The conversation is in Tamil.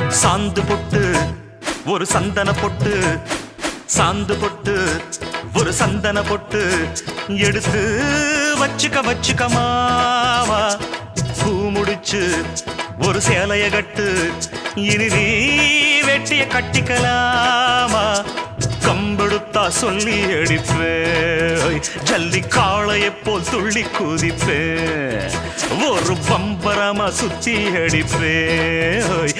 சாந்து பொட்டு ஒரு சந்தன பொட்டு, சாந்து பொட்டு ஒரு சந்தன பொட்டு எடுத்து வச்சுக்க மாவா. பூ முடிச்சு ஒரு சேலைய கட்டு, இனி நீ வெட்டிய கட்டிக்கலாமா. கம்பெடுத்தா சொல்லி அடிப்பேன், ஜல்லி காளையை போல் துள்ளி குதிப்பேன், ஒரு பம்பரமா சுத்தி அடிப்பேன்.